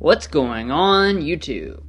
What's going on, YouTube?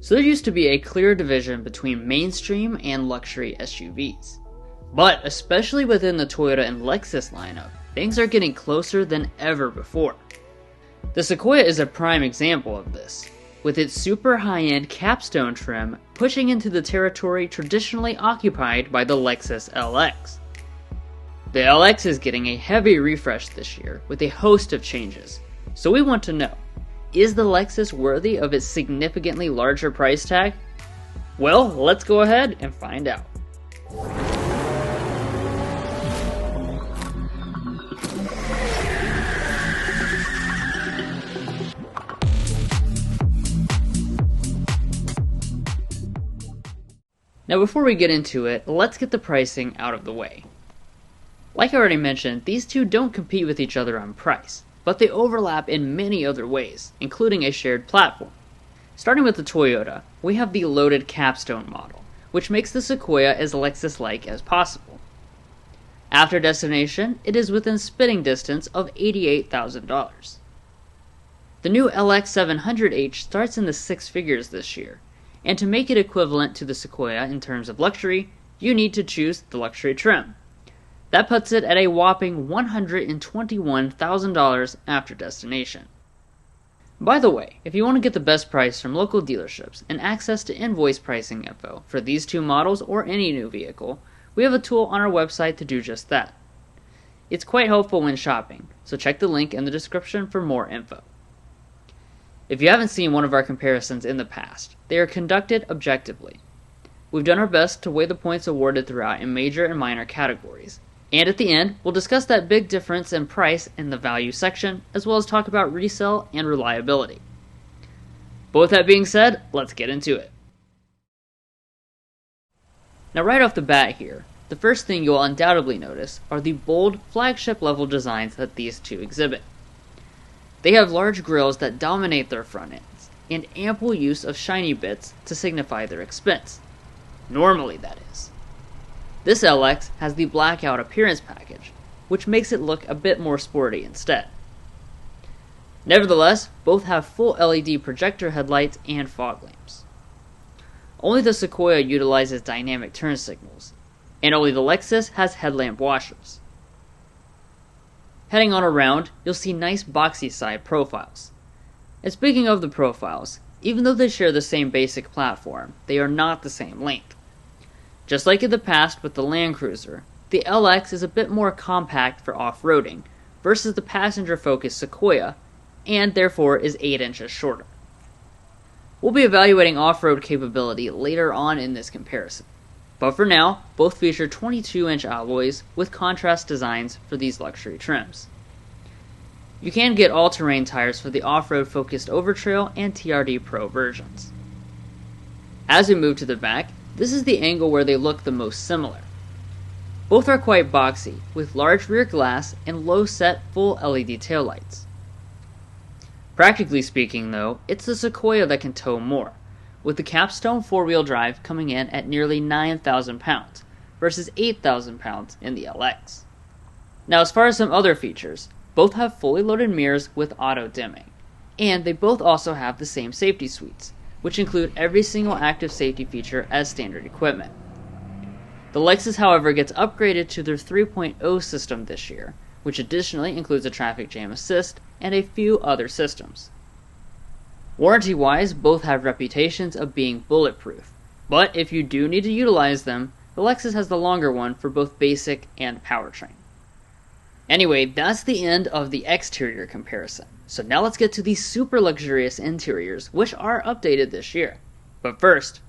So there used to be a clear division between mainstream and luxury SUVs. But especially within the Toyota and Lexus lineup, things are getting closer than ever before. The Sequoia is a prime example of this, with its super high-end capstone trim pushing into the territory traditionally occupied by the Lexus LX. The LX is getting a heavy refresh this year with a host of changes, so we want to know, is the Lexus worthy of its significantly larger price tag? Well, let's go ahead and find out. Now before we get into it, let's get the pricing out of the way. Like I already mentioned, these two don't compete with each other on price, but they overlap in many other ways, including a shared platform. Starting with the Toyota, we have the loaded capstone model, which makes the Sequoia as Lexus-like as possible. After destination, it is within spitting distance of $88,000. The new LX 700H starts in the six figures this year, and to make it equivalent to the Sequoia in terms of luxury, you need to choose the luxury trim. That puts it at a whopping $121,000 after destination. By the way, if you want to get the best price from local dealerships and access to invoice pricing info for these two models or any new vehicle, we have a tool on our website to do just that. It's quite helpful when shopping, so check the link in the description for more info. If you haven't seen one of our comparisons in the past, they are conducted objectively. We've done our best to weigh the points awarded throughout in major and minor categories, and at the end, we'll discuss that big difference in price in the value section, as well as talk about resale and reliability. But with that being said, let's get into it. Now right off the bat here, the first thing you'll undoubtedly notice are the bold, flagship level designs that these two exhibit. They have large grills that dominate their front ends, and ample use of shiny bits to signify their expense. Normally, that is. This LX has the blackout appearance package, which makes it look a bit more sporty instead. Nevertheless, both have full LED projector headlights and fog lamps. Only the Sequoia utilizes dynamic turn signals, and only the Lexus has headlamp washers. Heading on around, you'll see nice boxy side profiles. And speaking of the profiles, even though they share the same basic platform, they are not the same length. Just like in the past with the Land Cruiser, the LX is a bit more compact for off-roading versus the passenger-focused Sequoia, and therefore is 8 inches shorter. We'll be evaluating off-road capability later on in this comparison, but for now, both feature 22-inch alloys with contrast designs for these luxury trims. You can get all-terrain tires for the off-road focused Overtrail and TRD Pro versions. As we move to the back, this is the angle where they look the most similar. Both are quite boxy, with large rear glass and low-set full LED taillights. Practically speaking though, it's the Sequoia that can tow more, with the Capstone 4-wheel drive coming in at nearly 9,000 pounds, versus 8,000 pounds in the LX. Now as far as some other features, both have fully loaded mirrors with auto dimming, and they both also have the same safety suites, which include every single active safety feature as standard equipment. The Lexus, however, gets upgraded to their 3.0 system this year, which additionally includes a traffic jam assist and a few other systems. Warranty-wise, both have reputations of being bulletproof, but if you do need to utilize them, the Lexus has the longer one for both basic and powertrain. Anyway, that's the end of the exterior comparison. So now let's get to the super luxurious interiors, which are updated this year. But first,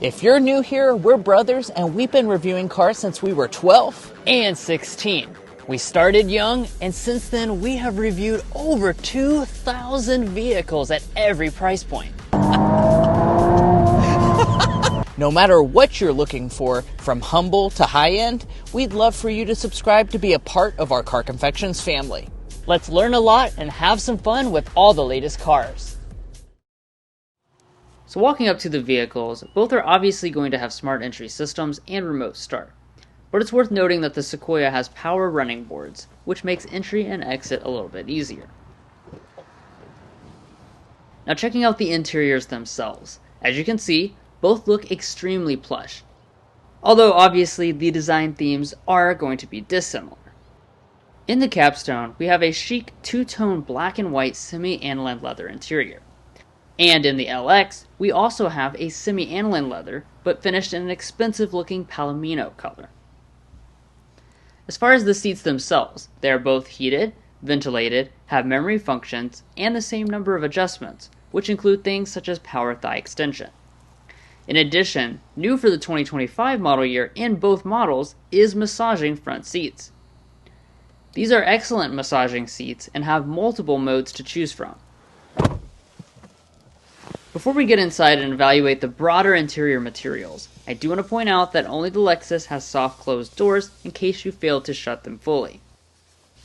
if you're new here, we're brothers and we've been reviewing cars since we were 12 and 16. We started young, and since then we have reviewed over 2,000 vehicles at every price point. No matter what you're looking for, from humble to high-end, we'd love for you to subscribe to be a part of our Car Confections family. Let's learn a lot and have some fun with all the latest cars. So walking up to the vehicles, both are obviously going to have smart entry systems and remote start. But it's worth noting that the Sequoia has power running boards, which makes entry and exit a little bit easier. Now checking out the interiors themselves. As you can see, both look extremely plush. Although obviously the design themes are going to be dissimilar. In the Capstone, we have a chic two-tone black and white semi-aniline leather interior. And in the LX, we also have a semi-aniline leather, but finished in an expensive-looking palomino color. As far as the seats themselves, they are both heated, ventilated, have memory functions, and the same number of adjustments, which include things such as power thigh extension. In addition, new for the 2025 model year in both models is massaging front seats. These are excellent massaging seats and have multiple modes to choose from. Before we get inside and evaluate the broader interior materials, I do want to point out that only the Lexus has soft closed doors in case you failed to shut them fully.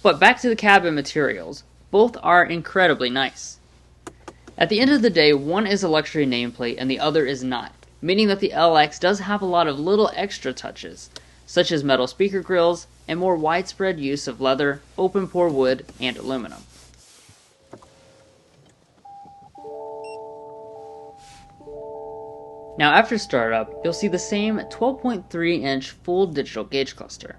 But back to the cabin materials, both are incredibly nice. At the end of the day, one is a luxury nameplate and the other is not, meaning that the LX does have a lot of little extra touches, such as metal speaker grills and more widespread use of leather, open pore wood, and aluminum. Now after startup, you'll see the same 12.3-inch full digital gauge cluster.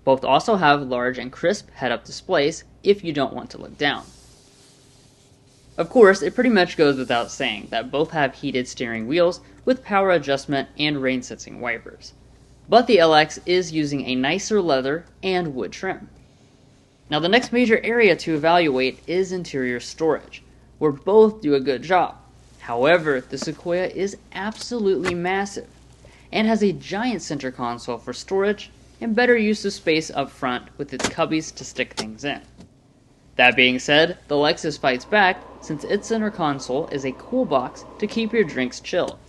Both also have large and crisp head-up displays if you don't want to look down. Of course, it pretty much goes without saying that both have heated steering wheels with power adjustment and rain-sensing wipers. But the LX is using a nicer leather and wood trim. Now the next major area to evaluate is interior storage, where both do a good job. However, the Sequoia is absolutely massive, and has a giant center console for storage and better use of space up front with its cubbies to stick things in. That being said, the Lexus fights back since its center console is a cool box to keep your drinks chilled.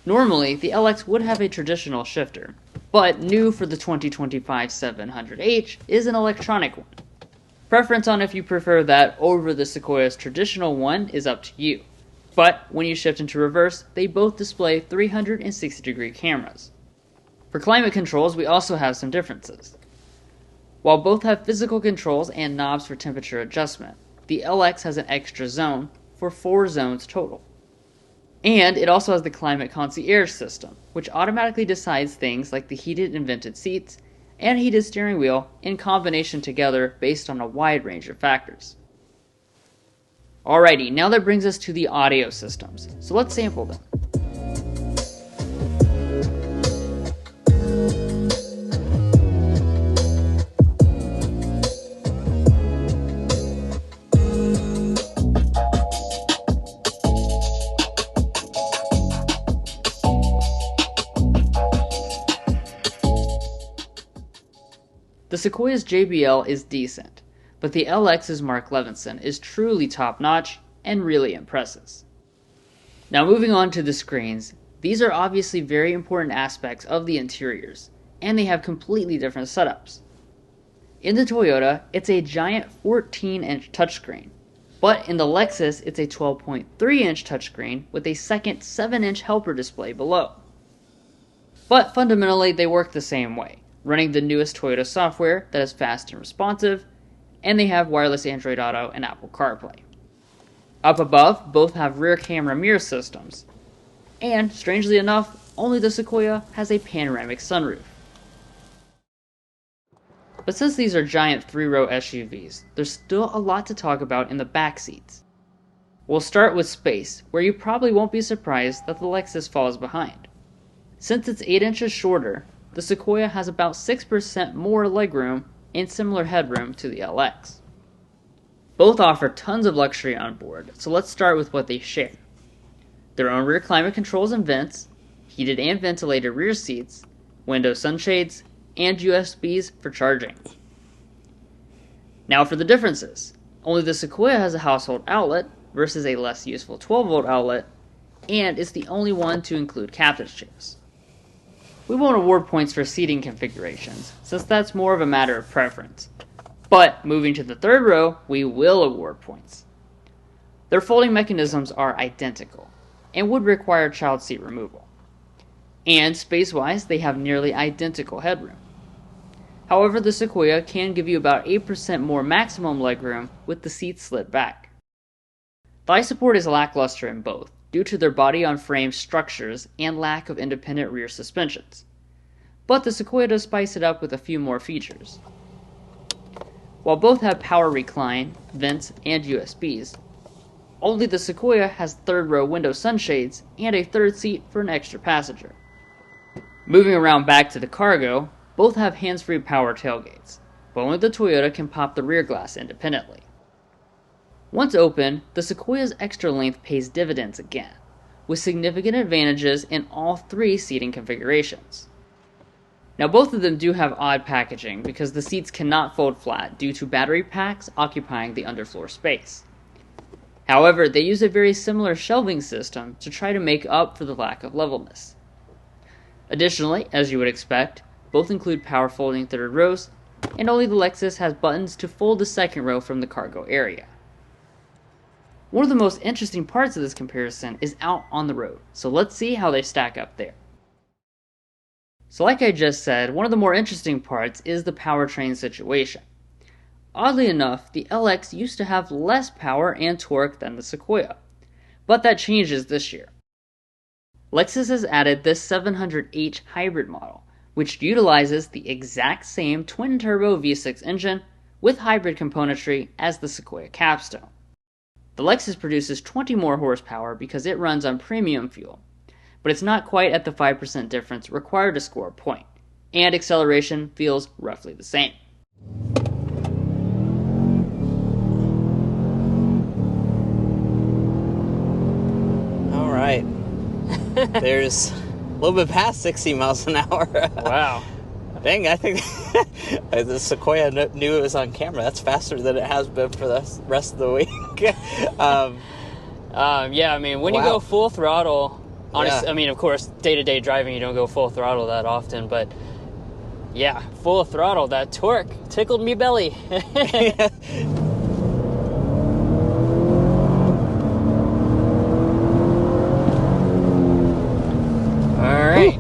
Normally, the LX would have a traditional shifter, but new for the 2025 700H is an electronic one. Preference on if you prefer that over the Sequoia's traditional one is up to you, but when you shift into reverse, they both display 360-degree cameras. For climate controls, we also have some differences. While both have physical controls and knobs for temperature adjustment, the LX has an extra zone for 4 zones total. And it also has the climate concierge system, which automatically decides things like the heated and vented seats and heated steering wheel in combination together based on a wide range of factors. Alrighty, now that brings us to the audio systems, so let's sample them. The Sequoia's JBL is decent, but the LX's Mark Levinson is truly top-notch and really impresses. Now moving on to the screens, these are obviously very important aspects of the interiors, and they have completely different setups. In the Toyota, it's a giant 14-inch touchscreen, but in the Lexus it's a 12.3-inch touchscreen with a second 7-inch helper display below. But fundamentally they work the same way, running the newest Toyota software that is fast and responsive, and they have wireless Android Auto and Apple CarPlay. Up above, both have rear camera mirror systems, and strangely enough, only the Sequoia has a panoramic sunroof. But since these are giant 3-row SUVs, there's still a lot to talk about in the back seats. We'll start with space, where you probably won't be surprised that the Lexus falls behind. Since it's 8 inches shorter, the Sequoia has about 6% more legroom and similar headroom to the LX. Both offer tons of luxury on board, so let's start with what they share. Their own rear climate controls and vents, heated and ventilated rear seats, window sunshades, and USBs for charging. Now for the differences. Only the Sequoia has a household outlet versus a less useful 12-volt outlet, and it's the only one to include captain's chairs. We won't award points for seating configurations, since that's more of a matter of preference. But moving to the third row, we will award points. Their folding mechanisms are identical, and would require child seat removal. And space-wise, they have nearly identical headroom. However, the Sequoia can give you about 8% more maximum legroom with the seats slid back. Thigh support is lackluster in both, due to their body-on-frame structures and lack of independent rear suspensions. But the Sequoia does spice it up with a few more features. While both have power recline, vents, and USBs, only the Sequoia has third-row window sunshades and a third seat for an extra passenger. Moving around back to the cargo, both have hands-free power tailgates, but only the Toyota can pop the rear glass independently. Once open, the Sequoia's extra length pays dividends again, with significant advantages in all three seating configurations. Now both of them do have odd packaging because the seats cannot fold flat due to battery packs occupying the underfloor space. However, they use a very similar shelving system to try to make up for the lack of levelness. Additionally, as you would expect, both include power folding third rows, and only the Lexus has buttons to fold the second row from the cargo area. One of the most interesting parts of this comparison is out on the road, so let's see how they stack up there. So like I just said, one of the more interesting parts is the powertrain situation. Oddly enough, the LX used to have less power and torque than the Sequoia, but that changes this year. Lexus has added this 700h hybrid model, which utilizes the exact same twin-turbo V6 engine with hybrid componentry as the Sequoia Capstone. The Lexus produces 20 more horsepower because it runs on premium fuel, but it's not quite at the 5% difference required to score a point, and acceleration feels roughly the same. Alright, there's a little bit past 60 miles an hour. Wow. Dang, I think the Sequoia knew it was on camera. That's faster than it has been for the rest of the week. Yeah, I mean, when you go full throttle, honestly, I mean, of course, day-to-day driving, you don't go full throttle that often, but yeah, full throttle, that torque tickled me belly. All right.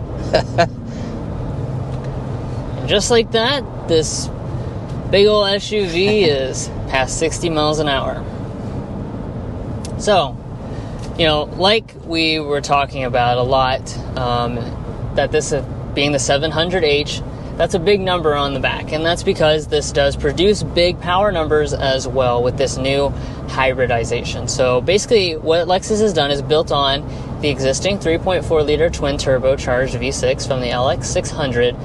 Just like that, this big old SUV is past 60 miles an hour. So, you know, like we were talking about a lot, that this being the 700h, that's a big number on the back, and that's because this does produce big power numbers as well with this new hybridization. So basically what Lexus has done is built on the existing 3.4 liter twin turbocharged V6 from the LX 600,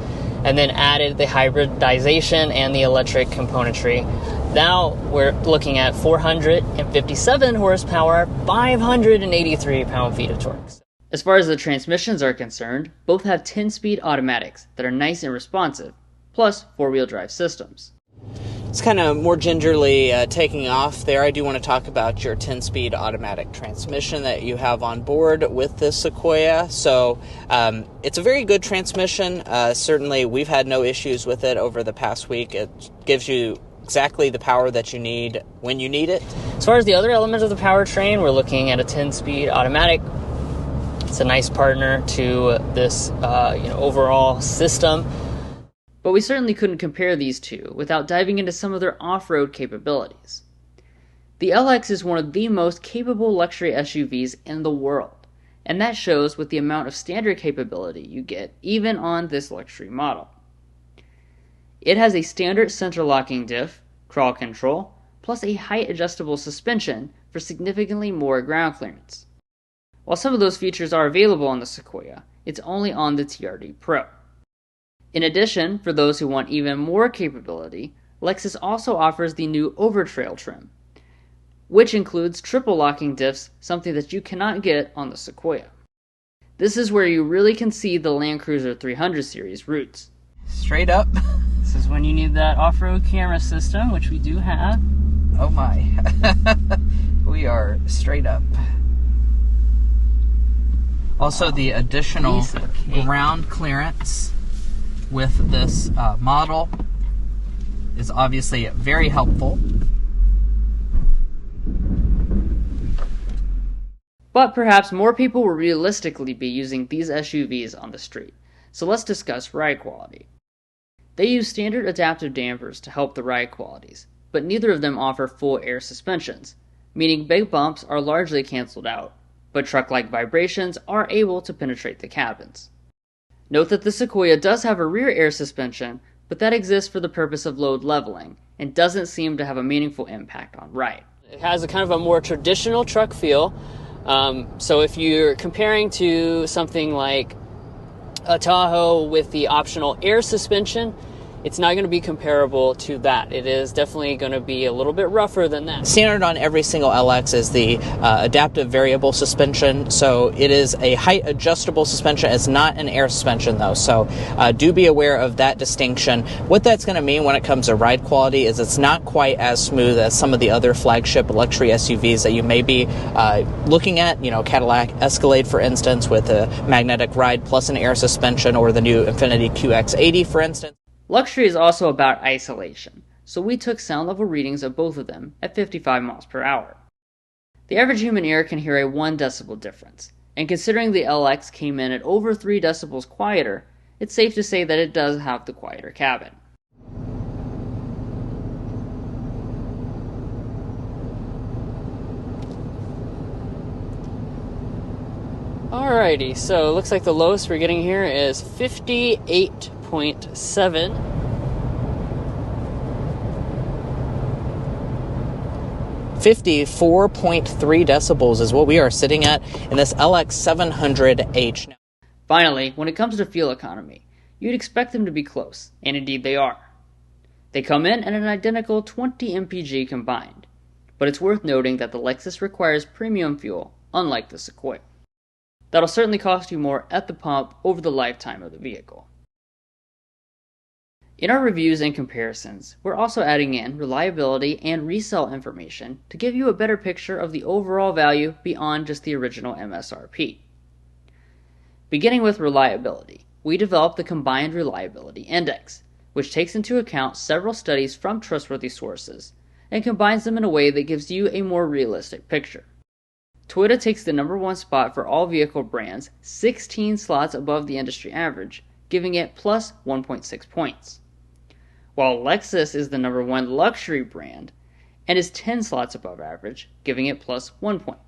and then added the hybridization and the electric componentry. Now we're looking at 457 horsepower, 583 pound-feet of torque. As far as the transmissions are concerned, both have 10-speed automatics that are nice and responsive, plus four-wheel drive systems. It's kind of more gingerly taking off there. I do want to talk about your 10-speed automatic transmission that you have on board with this Sequoia. So it's a very good transmission. Certainly, we've had no issues with it over the past week. It gives you exactly the power that you need when you need it. As far as the other elements of the powertrain, we're looking at a 10-speed automatic. It's a nice partner to this overall system. But we certainly couldn't compare these two without diving into some of their off-road capabilities. The LX is one of the most capable luxury SUVs in the world, and that shows with the amount of standard capability you get even on this luxury model. It has a standard center locking diff, crawl control, plus a height adjustable suspension for significantly more ground clearance. While some of those features are available on the Sequoia, it's only on the TRD Pro. In addition, for those who want even more capability, Lexus also offers the new Overtrail trim, which includes triple locking diffs, something that you cannot get on the Sequoia. This is where you really can see the Land Cruiser 300 series roots. Straight up. This is when you need that off-road camera system, which we do have. Oh my. We are straight up. Also, the additional ground clearance with this model is obviously very helpful. But perhaps more people will realistically be using these SUVs on the street, so let's discuss ride quality. They use standard adaptive dampers to help the ride qualities, but neither of them offer full air suspensions, meaning big bumps are largely canceled out, but truck-like vibrations are able to penetrate the cabins. Note that the Sequoia does have a rear air suspension, but that exists for the purpose of load leveling, and doesn't seem to have a meaningful impact on ride. It has a kind of a more traditional truck feel, so if you're comparing to something like a Tahoe with the optional air suspension, it's not going to be comparable to that. It is definitely going to be a little bit rougher than that. Standard on every single LX is the adaptive variable suspension, so it is a height adjustable suspension. It's not an air suspension though, so do be aware of that distinction. What that's going to mean when it comes to ride quality is it's not quite as smooth as some of the other flagship luxury SUVs that you may be looking at, Cadillac Escalade for instance, with a magnetic ride plus an air suspension, or the new Infiniti QX80 for instance. Luxury is also about isolation, so we took sound level readings of both of them at 55 miles per hour. The average human ear can hear a 1 decibel difference, and considering the LX came in at over 3 decibels quieter, it's safe to say that it does have the quieter cabin. Alrighty, so it looks like the lowest we're getting here is 58.7. 54.3 decibels is what we are sitting at in this LX 700H. Finally, when it comes to fuel economy, you'd expect them to be close, and indeed they are. They come in at an identical 20 mpg combined, but it's worth noting that the Lexus requires premium fuel, unlike the Sequoia. That'll certainly cost you more at the pump over the lifetime of the vehicle. In our reviews and comparisons, we're also adding in reliability and resale information to give you a better picture of the overall value beyond just the original MSRP. Beginning with reliability, we developed the Combined Reliability Index, which takes into account several studies from trustworthy sources and combines them in a way that gives you a more realistic picture. Toyota takes the number 1 spot for all vehicle brands, 16 slots above the industry average, giving it plus 1.6 points. While Lexus is the number 1 luxury brand and is 10 slots above average, giving it plus 1 point.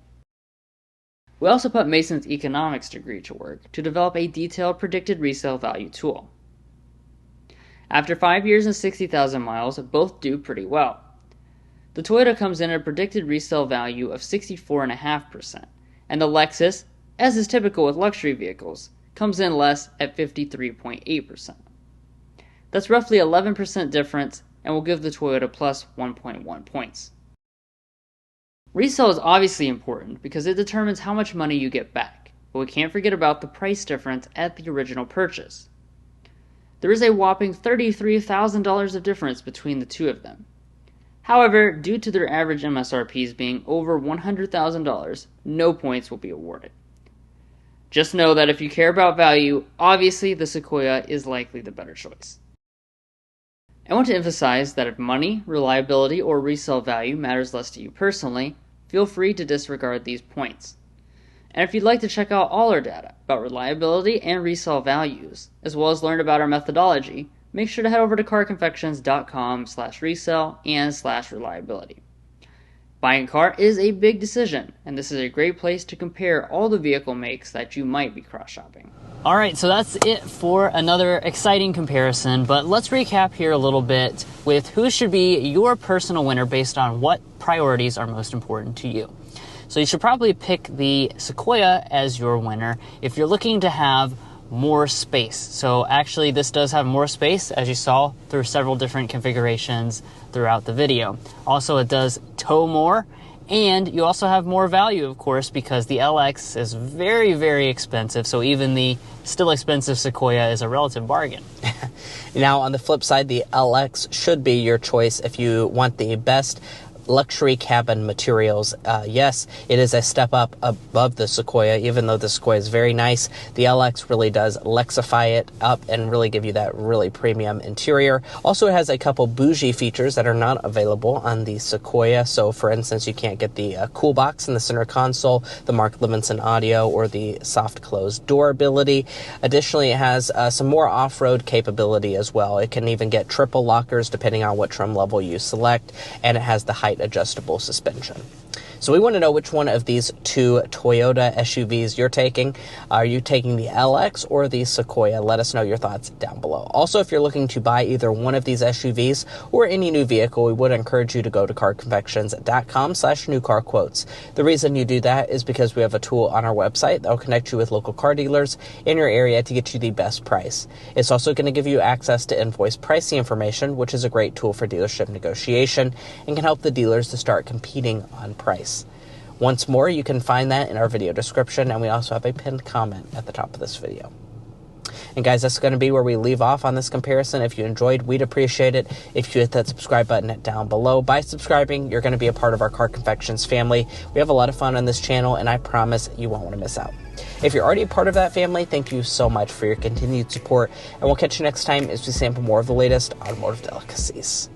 We also put Mason's economics degree to work to develop a detailed predicted resale value tool. After 5 years and 60,000 miles, both do pretty well. The Toyota comes in at a predicted resale value of 64.5%, and the Lexus, as is typical with luxury vehicles, comes in less at 53.8%. That's roughly 11% difference, and will give the Toyota plus 1.1 points. Resale is obviously important because it determines how much money you get back, but we can't forget about the price difference at the original purchase. There is a whopping $33,000 of difference between the two of them. However, due to their average MSRPs being over $100,000, no points will be awarded. Just know that if you care about value, obviously the Sequoia is likely the better choice. I want to emphasize that if money, reliability, or resale value matters less to you personally, feel free to disregard these points. And if you'd like to check out all our data about reliability and resale values, as well as learn about our methodology, make sure to head over to carconfections.com/resale and /reliability. Buying a car is a big decision, and this is a great place to compare all the vehicle makes that you might be cross-shopping. Alright, so that's it for another exciting comparison, but let's recap here a little bit with who should be your personal winner based on what priorities are most important to you. So you should probably pick the Sequoia as your winner if you're looking to have more space. So actually this does have more space, as you saw through several different configurations throughout the video. Also, it does tow more, and you also have more value, of course, because the LX is very, very expensive, so even the still expensive Sequoia is a relative bargain. Now, on the flip side, the LX should be your choice if you want the best luxury cabin materials. Yes, it is a step up above the Sequoia. Even though the Sequoia is very nice, the LX really does Lexify it up and really give you that really premium interior. Also, it has a couple bougie features that are not available on the Sequoia. So, for instance, you can't get the cool box in the center console, the Mark Levinson audio, or the soft close door ability. Additionally, it has some more off-road capability as well. It can even get triple lockers depending on what trim level you select, and it has the height adjustable suspension. So we want to know which one of these two Toyota SUVs you're taking. Are you taking the LX or the Sequoia? Let us know your thoughts down below. Also, if you're looking to buy either one of these SUVs or any new vehicle, we would encourage you to go to carconfections.com/newcarquotes. The reason you do that is because we have a tool on our website that will connect you with local car dealers in your area to get you the best price. It's also going to give you access to invoice pricing information, which is a great tool for dealership negotiation and can help the dealers to start competing on price. Once more, you can find that in our video description, and we also have a pinned comment at the top of this video. And guys, that's going to be where we leave off on this comparison. If you enjoyed, we'd appreciate it if you hit that subscribe button down below. By subscribing, you're going to be a part of our Car Confections family. We have a lot of fun on this channel, and I promise you won't want to miss out. If you're already a part of that family, thank you so much for your continued support, and we'll catch you next time as we sample more of the latest automotive delicacies.